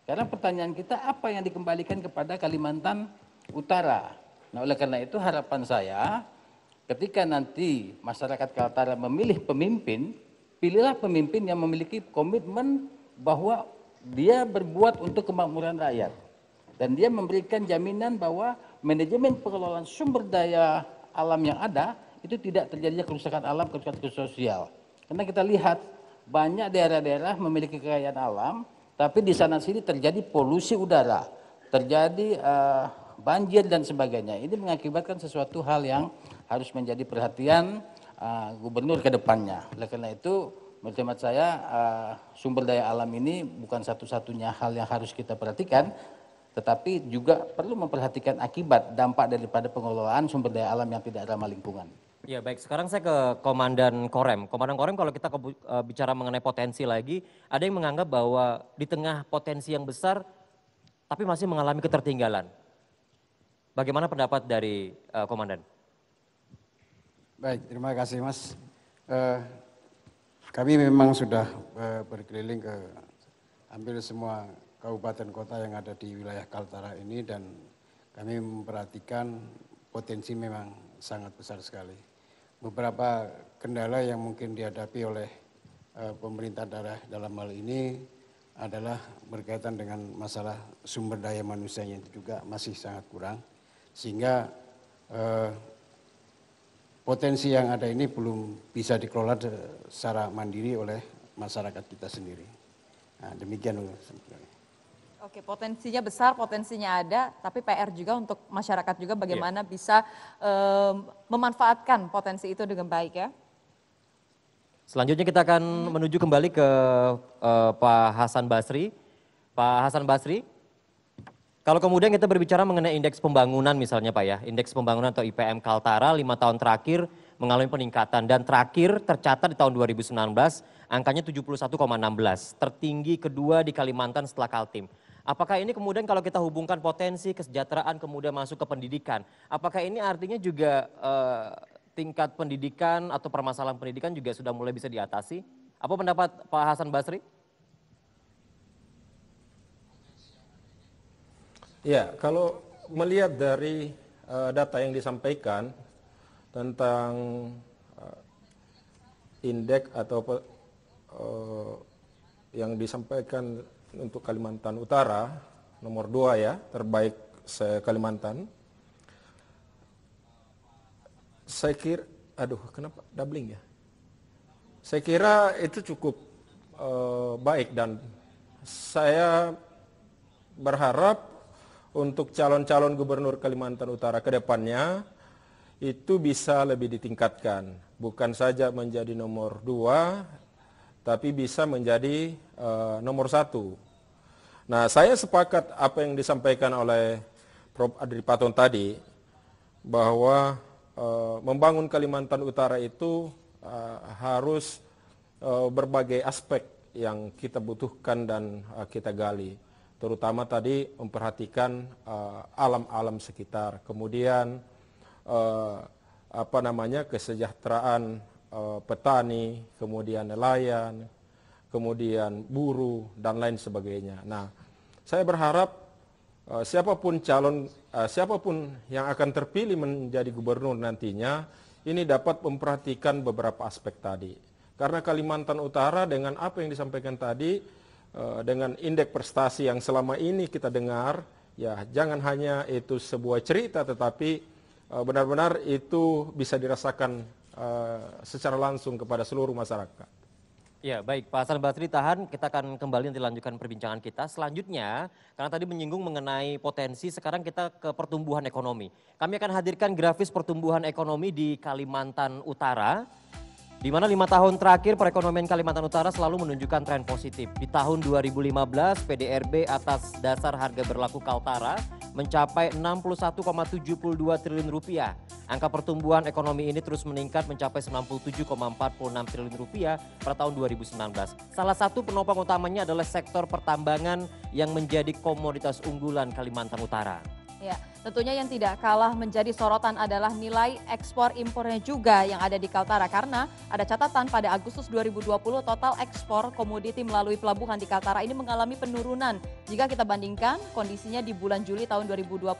Karena pertanyaan kita apa yang dikembalikan kepada Kalimantan Utara. Nah oleh karena itu harapan saya ketika nanti masyarakat Kaltara memilih pemimpin, pilihlah pemimpin yang memiliki komitmen bahwa dia berbuat untuk kemakmuran rakyat. Dan dia memberikan jaminan bahwa manajemen pengelolaan sumber daya alam yang ada itu tidak terjadinya kerusakan alam, kerusakan sosial. Karena kita lihat banyak daerah-daerah memiliki kekayaan alam, tapi di sana sini terjadi polusi udara, terjadi banjir dan sebagainya. Ini mengakibatkan sesuatu hal yang harus menjadi perhatian gubernur ke depannya. Oleh karena itu, menurut hemat saya sumber daya alam ini bukan satu-satunya hal yang harus kita perhatikan, tetapi juga perlu memperhatikan akibat dampak daripada pengelolaan sumber daya alam yang tidak ramah lingkungan. Ya baik, sekarang saya ke Komandan Korem. Komandan Korem, kalau kita bicara mengenai potensi lagi, ada yang menganggap bahwa di tengah potensi yang besar, tapi masih mengalami ketertinggalan. Bagaimana pendapat dari Komandan? Baik, terima kasih Mas. Kami memang sudah berkeliling ke hampir semua kabupaten kota yang ada di wilayah Kaltara ini dan kami memperhatikan potensi memang sangat besar sekali. Beberapa kendala yang mungkin dihadapi oleh pemerintah daerah dalam hal ini adalah berkaitan dengan masalah sumber daya manusianya itu juga masih sangat kurang. Sehingga potensi yang ada ini belum bisa dikelola secara mandiri oleh masyarakat kita sendiri. Nah, demikian sebenarnya. Oke, potensinya besar, potensinya ada, tapi PR juga untuk masyarakat juga bagaimana bisa memanfaatkan potensi itu dengan baik ya. Selanjutnya kita akan menuju kembali ke Pak Hasan Basri. Pak Hasan Basri, kalau kemudian kita berbicara mengenai indeks pembangunan misalnya Pak ya, indeks pembangunan atau IPM Kaltara 5 tahun terakhir mengalami peningkatan dan terakhir tercatat di tahun 2019 angkanya 71,16, tertinggi kedua di Kalimantan setelah Kaltim. Apakah ini kemudian kalau kita hubungkan potensi kesejahteraan kemudian masuk ke pendidikan, apakah ini artinya juga tingkat pendidikan atau permasalahan pendidikan juga sudah mulai bisa diatasi? Apa pendapat Pak Hasan Basri? Ya, kalau melihat dari data yang disampaikan tentang indeks atau yang disampaikan untuk Kalimantan Utara, nomor 2 ya, terbaik se-Kalimantan. Saya kira, kenapa doubling ya? Saya kira itu cukup baik dan saya berharap untuk calon-calon gubernur Kalimantan Utara ke depannya itu bisa lebih ditingkatkan. Bukan saja menjadi nomor 2, tapi bisa menjadi nomor 1. Nah, saya sepakat apa yang disampaikan oleh Prof. Adri Paton tadi, bahwa membangun Kalimantan Utara itu harus berbagai aspek yang kita butuhkan dan kita gali. Terutama tadi memperhatikan alam-alam sekitar, kemudian kesejahteraan petani, kemudian nelayan, kemudian buruh dan lain sebagainya. Nah, saya berharap siapapun yang akan terpilih menjadi gubernur nantinya ini dapat memperhatikan beberapa aspek tadi. Karena Kalimantan Utara dengan apa yang disampaikan tadi, dengan indeks prestasi yang selama ini kita dengar, ya jangan hanya itu sebuah cerita, tetapi benar-benar itu bisa dirasakan secara langsung kepada seluruh masyarakat. Ya baik, Pak Hasan Basri tahan, kita akan kembali nanti lanjutkan perbincangan kita. Selanjutnya, karena tadi menyinggung mengenai potensi, sekarang kita ke pertumbuhan ekonomi. Kami akan hadirkan grafis pertumbuhan ekonomi di Kalimantan Utara, di mana 5 tahun terakhir perekonomian Kalimantan Utara selalu menunjukkan tren positif. Di tahun 2015, PDRB atas dasar harga berlaku Kaltara mencapai 61,72 triliun rupiah. Angka pertumbuhan ekonomi ini terus meningkat mencapai 97,46 triliun rupiah pada tahun 2019. Salah satu penopang utamanya adalah sektor pertambangan yang menjadi komoditas unggulan Kalimantan Utara. Ya, tentunya yang tidak kalah menjadi sorotan adalah nilai ekspor impornya juga yang ada di Kaltara. Karena ada catatan pada Agustus 2020 total ekspor komoditi melalui pelabuhan di Kaltara ini mengalami penurunan jika kita bandingkan kondisinya di bulan Juli tahun 2020.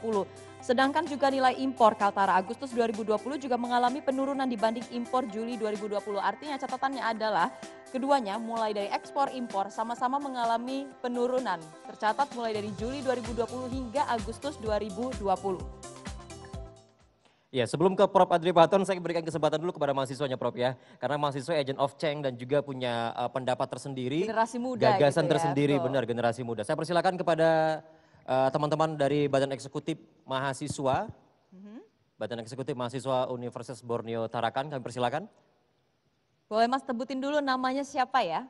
Sedangkan juga nilai impor Kaltara Agustus 2020 juga mengalami penurunan dibanding impor Juli 2020. Artinya catatannya adalah keduanya mulai dari ekspor impor sama-sama mengalami penurunan. Tercatat mulai dari Juli 2020 hingga Agustus 2020. Ya, sebelum ke Prof. Adri Paton, saya berikan kesempatan dulu kepada mahasiswanya Prof ya. Karena mahasiswa agent of change dan juga punya pendapat tersendiri. Generasi muda gagasan gitu tersendiri, ya, benar generasi muda. Saya persilakan kepada teman-teman dari Badan Eksekutif Mahasiswa. Badan Eksekutif Mahasiswa Universitas Borneo Tarakan, kami persilakan. Boleh Mas tebutin dulu namanya siapa ya?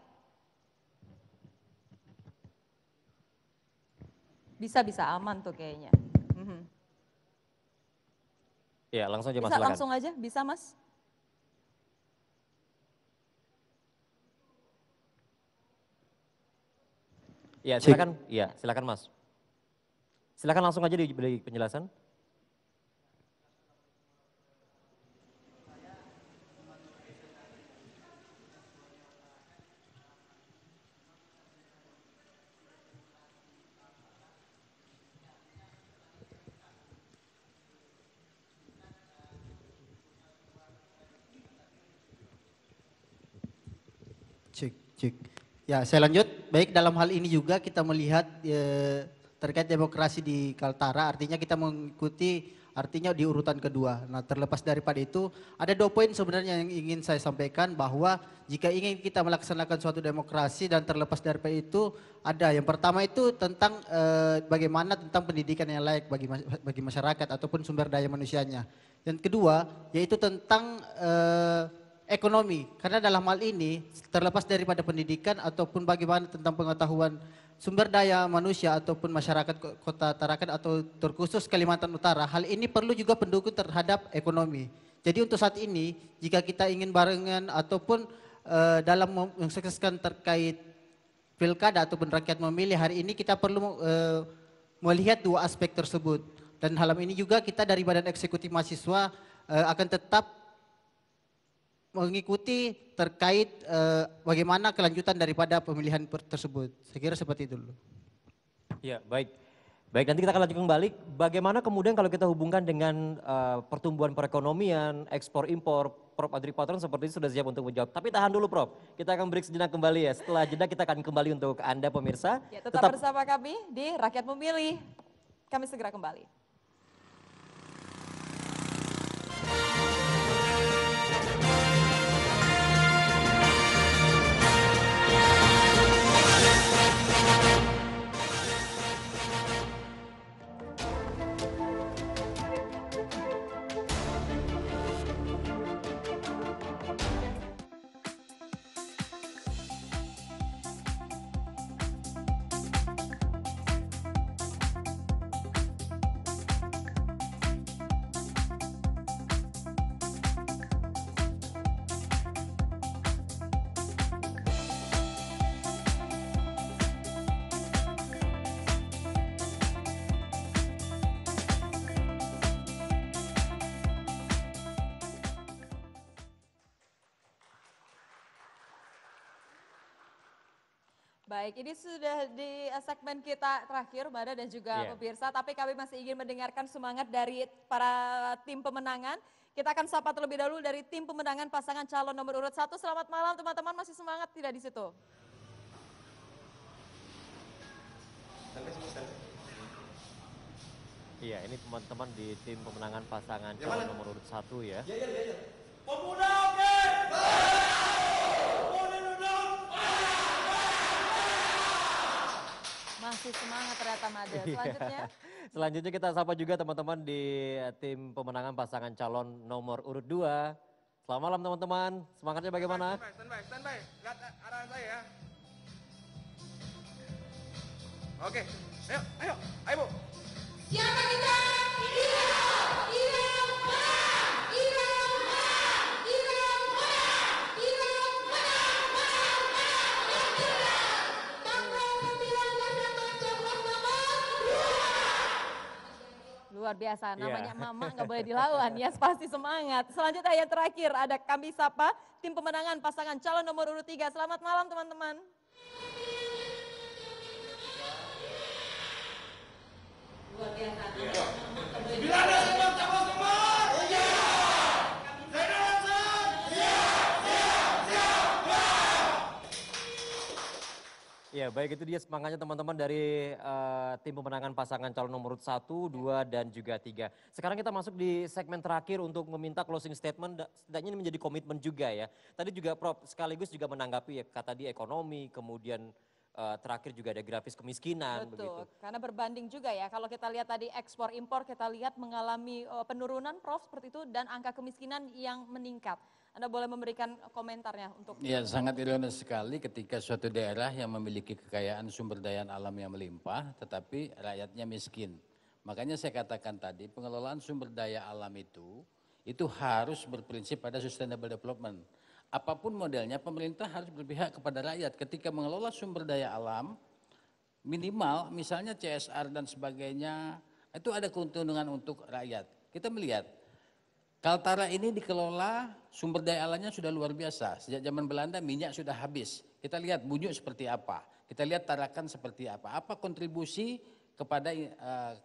Bisa aman tuh kayaknya. Ya, langsung aja Mas, Bisa silakan. langsung aja, bisa Mas? Ya, silakan. Iya, silakan Mas. Silakan langsung aja diberi penjelasan. Cik. Ya, saya lanjut. Baik, dalam hal ini juga kita melihat terkait demokrasi di Kaltara, artinya kita mengikuti artinya di urutan kedua. Nah, terlepas daripada itu, ada 2 poin sebenarnya yang ingin saya sampaikan, bahwa jika ingin kita melaksanakan suatu demokrasi dan terlepas daripada itu, ada yang pertama itu tentang bagaimana tentang pendidikan yang layak bagi masyarakat ataupun sumber daya manusianya. Yang kedua, yaitu tentang ekonomi, karena dalam hal ini terlepas daripada pendidikan ataupun bagaimana tentang pengetahuan sumber daya manusia ataupun masyarakat Kota Tarakan atau terkhusus Kalimantan Utara, hal ini perlu juga pendukung terhadap ekonomi. Jadi untuk saat ini jika kita ingin barengan ataupun dalam mensukseskan terkait pilkada ataupun rakyat memilih, hari ini kita perlu melihat 2 aspek tersebut. Dan hal ini juga kita dari Badan Eksekutif Mahasiswa akan tetap mengikuti terkait bagaimana kelanjutan daripada pemilihan tersebut. Saya kira seperti itu dulu. Ya, baik. Baik, nanti kita akan lanjut kembali. Bagaimana kemudian kalau kita hubungkan dengan pertumbuhan perekonomian, ekspor impor, Prof. Adri Patron seperti itu sudah siap untuk menjawab. Tapi tahan dulu Prof, kita akan break sejenak kembali ya. Setelah jeda kita akan kembali untuk Anda pemirsa. Ya, tetap bersama kami di Rakyat Memilih. Kami segera kembali. Baik, ini sudah di segmen kita terakhir, Mbak Ada dan juga pemirsa. Tapi kami masih ingin mendengarkan semangat dari para tim pemenangan. Kita akan sapa terlebih dahulu dari tim pemenangan pasangan calon nomor urut 1. Selamat malam teman-teman, masih semangat tidak di situ? Iya, ini teman-teman di tim pemenangan pasangan calon nomor urut 1 ya. Pemuda oke! Masih semangat ternyata Mada. Selanjutnya? Selanjutnya kita sapa juga teman-teman di tim pemenangan pasangan calon nomor urut 2. Selamat malam teman-teman, semangatnya bagaimana? Standby. Lihat arahan saya ya. Oke, ayo Bu. Siapa kita? Luar biasa, namanya Mama nggak boleh dilawan ya, pasti semangat. Selanjutnya yang terakhir ada kami sapa tim pemenangan pasangan calon nomor urut 3. Selamat malam teman-teman. Luar biasa. Bila ada semua. Ya, baik itu dia semangatnya teman-teman dari tim pemenangan pasangan calon nomor urut 1, 2, dan juga 3. Sekarang kita masuk di segmen terakhir untuk meminta closing statement, setidaknya ini menjadi komitmen juga ya. Tadi juga Prof sekaligus juga menanggapi ya, kata di ekonomi, kemudian terakhir juga ada grafis kemiskinan. Betul, begitu. karena berbanding juga ya, kalau kita lihat tadi ekspor impor kita lihat mengalami penurunan Prof seperti itu dan angka kemiskinan yang meningkat. Anda boleh memberikan komentarnya untuk... Ya, sangat ironis sekali ketika suatu daerah yang memiliki kekayaan sumber daya alam yang melimpah, tetapi rakyatnya miskin. Makanya saya katakan tadi, pengelolaan sumber daya alam itu harus berprinsip pada sustainable development. Apapun modelnya, pemerintah harus berpihak kepada rakyat. Ketika mengelola sumber daya alam, minimal misalnya CSR dan sebagainya, itu ada keuntungan untuk rakyat. Kita melihat, Kaltara ini dikelola sumber daya alamnya sudah luar biasa. Sejak zaman Belanda minyak sudah habis. Kita lihat Bunyuk seperti apa. Kita lihat Tarakan seperti apa. Apa kontribusi kepada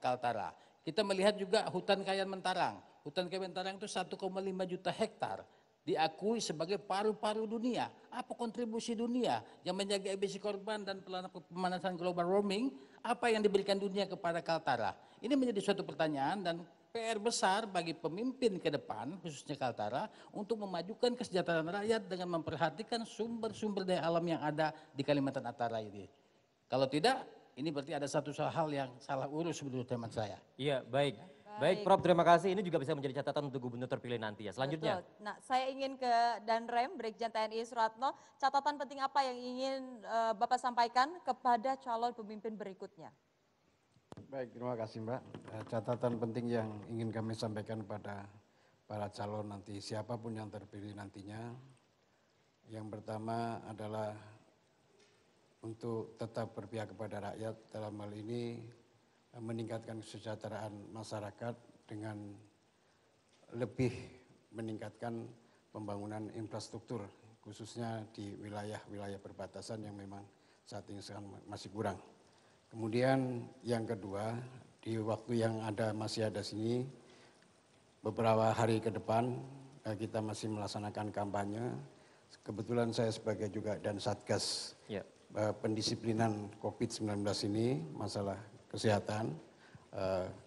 Kaltara. Kita melihat juga hutan kayan Mentarang. Hutan kayan Mentarang itu 1,5 juta hektar. diakui sebagai paru-paru dunia. Apa kontribusi dunia yang menjaga emisi korban dan pemanasan global warming? Apa yang diberikan dunia kepada Kaltara? Ini menjadi suatu pertanyaan dan PR besar bagi pemimpin ke depan, khususnya Kaltara, untuk memajukan kesejahteraan rakyat dengan memperhatikan sumber-sumber daya alam yang ada di Kalimantan Utara ini. Kalau tidak, ini berarti ada satu hal yang salah urus menurut teman saya. Iya, baik. Baik, Prof, terima kasih. Ini juga bisa menjadi catatan untuk gubernur terpilih nanti ya. Selanjutnya. Betul. Nah, saya ingin ke Danrem, Brigjen TNI Suratno. Catatan penting apa yang ingin Bapak sampaikan kepada calon pemimpin berikutnya? Baik, terima kasih Mbak. Catatan penting yang ingin kami sampaikan pada para calon nanti, siapapun yang terpilih nantinya. Yang pertama adalah untuk tetap berpihak kepada rakyat, dalam hal ini meningkatkan kesejahteraan masyarakat dengan lebih meningkatkan pembangunan infrastruktur, khususnya di wilayah-wilayah perbatasan yang memang saat ini masih kurang. Kemudian yang kedua, di waktu yang masih ada sini, beberapa hari ke depan kita masih melaksanakan kampanye. Kebetulan saya sebagai juga dan Satgas pendisiplinan COVID-19 ini, masalah kesehatan,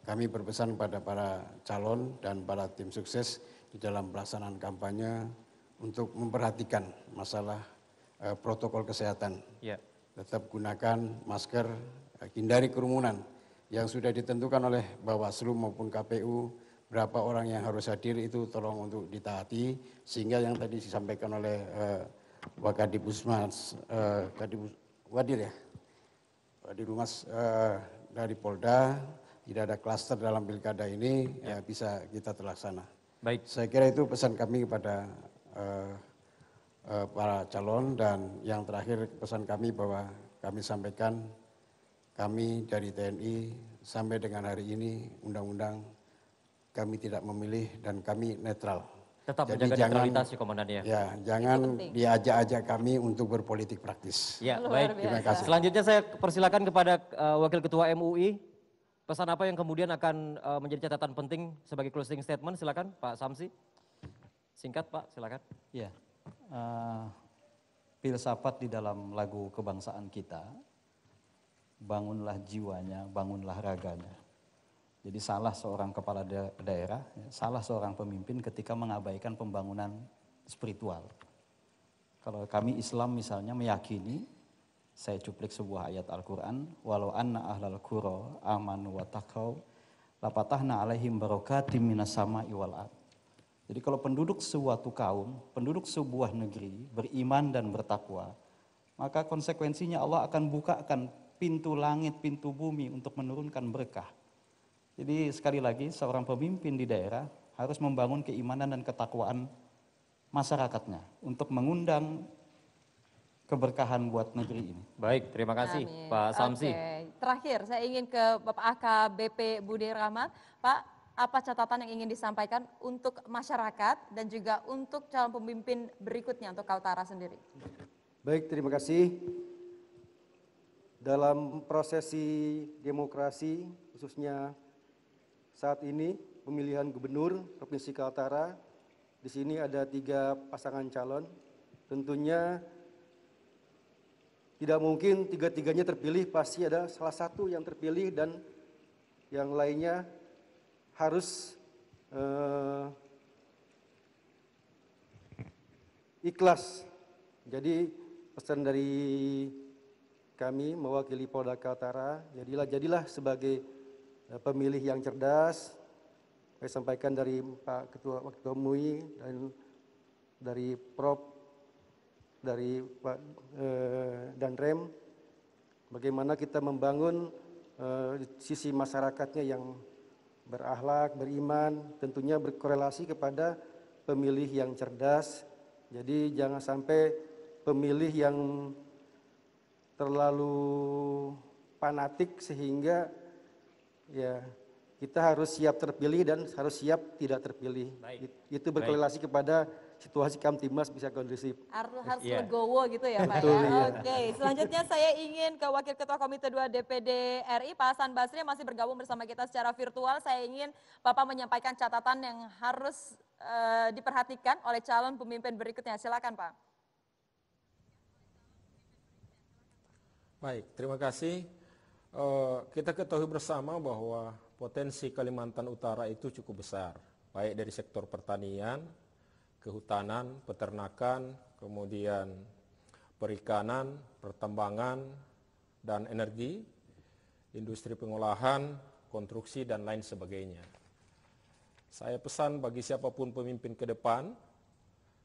kami berpesan pada para calon dan para tim sukses di dalam pelaksanaan kampanye untuk memperhatikan masalah protokol kesehatan. Tetap gunakan masker, hindari kerumunan yang sudah ditentukan oleh Bawaslu maupun KPU, berapa orang yang harus hadir itu tolong untuk ditaati, sehingga yang tadi disampaikan oleh Wakadipusmas, Wadir ya, Wadirumas dari Polda, tidak ada klaster dalam pilkada ini, ya bisa kita terlaksana. Baik. Saya kira itu pesan kami kepada para calon, dan yang terakhir pesan kami bahwa kami sampaikan, kami dari TNI sampai dengan hari ini undang-undang kami tidak memilih dan kami netral. Tetap Jadi menjaga netralitas ya Komandan ya. Ya, jangan diajak-ajak kami untuk berpolitik praktis. Ya, baik. Terima kasih. Selanjutnya saya persilakan kepada Wakil Ketua MUI. Pesan apa yang kemudian akan menjadi catatan penting sebagai closing statement? Silakan Pak Samsi. Singkat Pak, silakan. Ya, filsafat di dalam lagu kebangsaan kita, bangunlah jiwanya, bangunlah raganya. Jadi salah seorang kepala daerah, salah seorang pemimpin ketika mengabaikan pembangunan spiritual. Kalau kami Islam misalnya meyakini, saya cuplik sebuah ayat Al-Quran, walau anna ahlal qura amanu wa taqaw lapatahna alaihim barakatim minas sama'i wal ard. Jadi kalau penduduk suatu kaum, penduduk sebuah negeri beriman dan bertakwa, maka konsekuensinya Allah akan bukakan pintu langit, pintu bumi untuk menurunkan berkah. Jadi sekali lagi seorang pemimpin di daerah harus membangun keimanan dan ketakwaan masyarakatnya untuk mengundang keberkahan buat negeri ini. Baik, terima kasih Pak Samsi. Oke. Terakhir saya ingin ke Bapak AKBP Budi Rahmat. Pak, apa catatan yang ingin disampaikan untuk masyarakat dan juga untuk calon pemimpin berikutnya untuk Kaltara sendiri? Baik, terima kasih. Dalam prosesi demokrasi, khususnya saat ini pemilihan gubernur Provinsi Kaltara, di sini ada 3 pasangan calon. Tentunya tidak mungkin 3-tiganya terpilih, pasti ada salah satu yang terpilih dan yang lainnya harus ikhlas. Jadi pesan dari kami mewakili Polda Kaltara, jadilah sebagai pemilih yang cerdas. Saya sampaikan dari Pak Ketua MUI dan dari Prof, dari Pak Danrem, bagaimana kita membangun sisi masyarakatnya yang berakhlak, beriman, tentunya berkorelasi kepada pemilih yang cerdas. Jadi jangan sampai pemilih yang terlalu fanatik sehingga ya kita harus siap terpilih dan harus siap tidak terpilih. Itu berkorelasi kepada situasi Kamtibmas bisa kondusif. Harus legowo gitu ya Pak Betul, ya. iya. Oke, selanjutnya saya ingin ke Wakil Ketua Komite 2 DPD RI, Pak Hasan Basri yang masih bergabung bersama kita secara virtual. Saya ingin Bapak menyampaikan catatan yang harus diperhatikan oleh calon pemimpin berikutnya. Silakan Pak. Baik, terima kasih. Kita ketahui bersama bahwa potensi Kalimantan Utara itu cukup besar, baik dari sektor pertanian, kehutanan, peternakan, kemudian perikanan, pertambangan, dan energi, industri pengolahan, konstruksi, dan lain sebagainya. Saya pesan bagi siapapun pemimpin ke depan,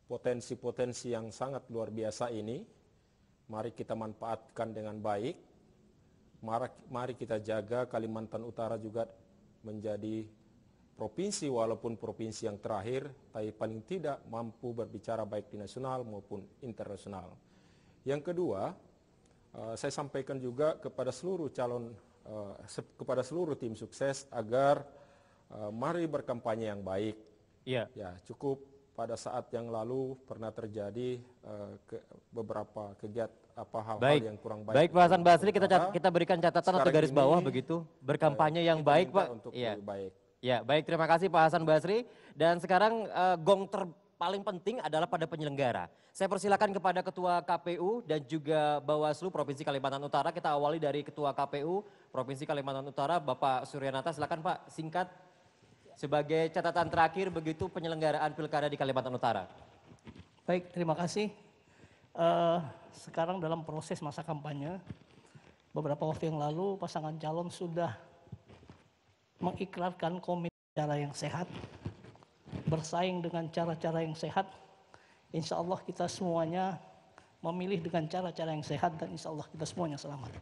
potensi-potensi yang sangat luar biasa ini, mari kita manfaatkan dengan baik. Mari kita jaga Kalimantan Utara juga menjadi provinsi walaupun provinsi yang terakhir, tapi paling tidak mampu berbicara baik di nasional maupun internasional. Yang kedua, saya sampaikan juga kepada seluruh kepada seluruh tim sukses agar mari berkampanye yang baik. Iya. Ya, cukup pada saat yang lalu pernah terjadi beberapa kegiatan hal-hal yang kurang baik. Baik Pak Hasan Basri, kita berikan catatan atau garis bawah begitu, berkampanye yang baik Pak. Untuk Iya. lebih baik. Ya, baik, terima kasih Pak Hasan Basri. Dan sekarang gong paling penting adalah pada penyelenggara. Saya persilakan kepada Ketua KPU dan juga Bawaslu Provinsi Kalimantan Utara. Kita awali dari Ketua KPU Provinsi Kalimantan Utara, Bapak Suryanata. Silakan Pak, singkat sebagai catatan terakhir begitu penyelenggaraan pilkada di Kalimantan Utara. Baik, terima kasih. Sekarang dalam proses masa kampanye, beberapa waktu yang lalu pasangan calon sudah mengikrarkan komitmen cara yang sehat, bersaing dengan cara-cara yang sehat. Insya Allah kita semuanya memilih dengan cara-cara yang sehat dan insya Allah kita semuanya selamat.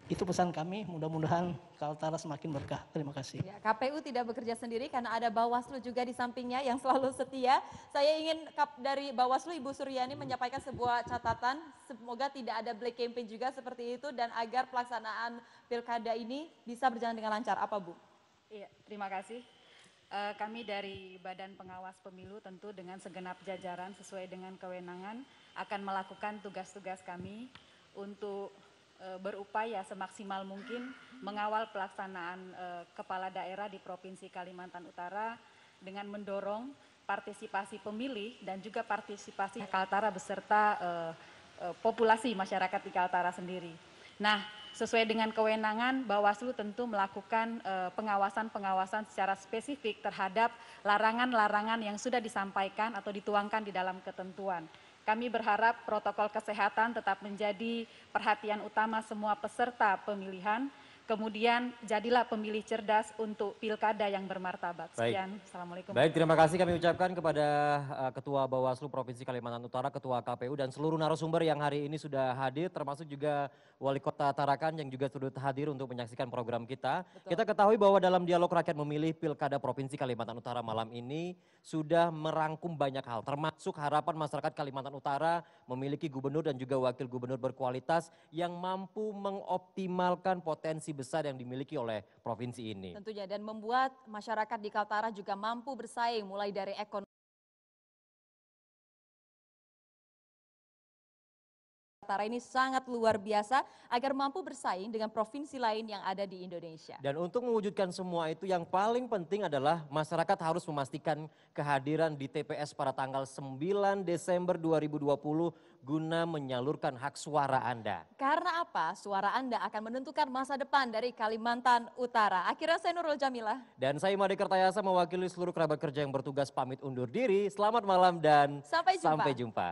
Itu pesan kami, mudah-mudahan Kaltara semakin berkah. Terima kasih. Ya, KPU tidak bekerja sendiri karena ada Bawaslu juga di sampingnya yang selalu setia. Saya ingin dari Bawaslu Ibu Suryani menyampaikan sebuah catatan. Semoga tidak ada black campaign juga seperti itu dan agar pelaksanaan pilkada ini bisa berjalan dengan lancar. Apa Bu? Iya, terima kasih. Kami dari Badan Pengawas Pemilu tentu dengan segenap jajaran sesuai dengan kewenangan akan melakukan tugas-tugas kami untuk berupaya semaksimal mungkin mengawal pelaksanaan kepala daerah di Provinsi Kalimantan Utara dengan mendorong partisipasi pemilih dan juga partisipasi Kaltara beserta populasi masyarakat di Kaltara sendiri. Nah, sesuai dengan kewenangan, Bawaslu tentu melakukan pengawasan-pengawasan secara spesifik terhadap larangan-larangan yang sudah disampaikan atau dituangkan di dalam ketentuan. Kami berharap protokol kesehatan tetap menjadi perhatian utama semua peserta pemilihan. Kemudian jadilah pemilih cerdas untuk pilkada yang bermartabat. Sekian, Assalamualaikum. Baik, terima kasih kami ucapkan kepada Ketua Bawaslu Provinsi Kalimantan Utara, Ketua KPU dan seluruh narasumber yang hari ini sudah hadir, termasuk juga Wali Kota Tarakan yang juga sudah hadir untuk menyaksikan program kita. Betul. Kita ketahui bahwa dalam dialog rakyat memilih Pilkada Provinsi Kalimantan Utara malam ini sudah merangkum banyak hal, termasuk harapan masyarakat Kalimantan Utara memiliki gubernur dan juga wakil gubernur berkualitas yang mampu mengoptimalkan potensi besar yang dimiliki oleh provinsi ini. Tentunya dan membuat masyarakat di Kaltara juga mampu bersaing mulai dari ekonomi. Kaltara ini sangat luar biasa agar mampu bersaing dengan provinsi lain yang ada di Indonesia. Dan untuk mewujudkan semua itu yang paling penting adalah masyarakat harus memastikan kehadiran di TPS pada tanggal 9 Desember 2020 guna menyalurkan hak suara Anda. Karena apa? Suara Anda akan menentukan masa depan dari Kalimantan Utara. Akhirnya saya Nurul Jamilah. Dan saya Made Kertayasa mewakili seluruh kerabat kerja yang bertugas pamit undur diri. Selamat malam dan sampai jumpa. Sampai jumpa.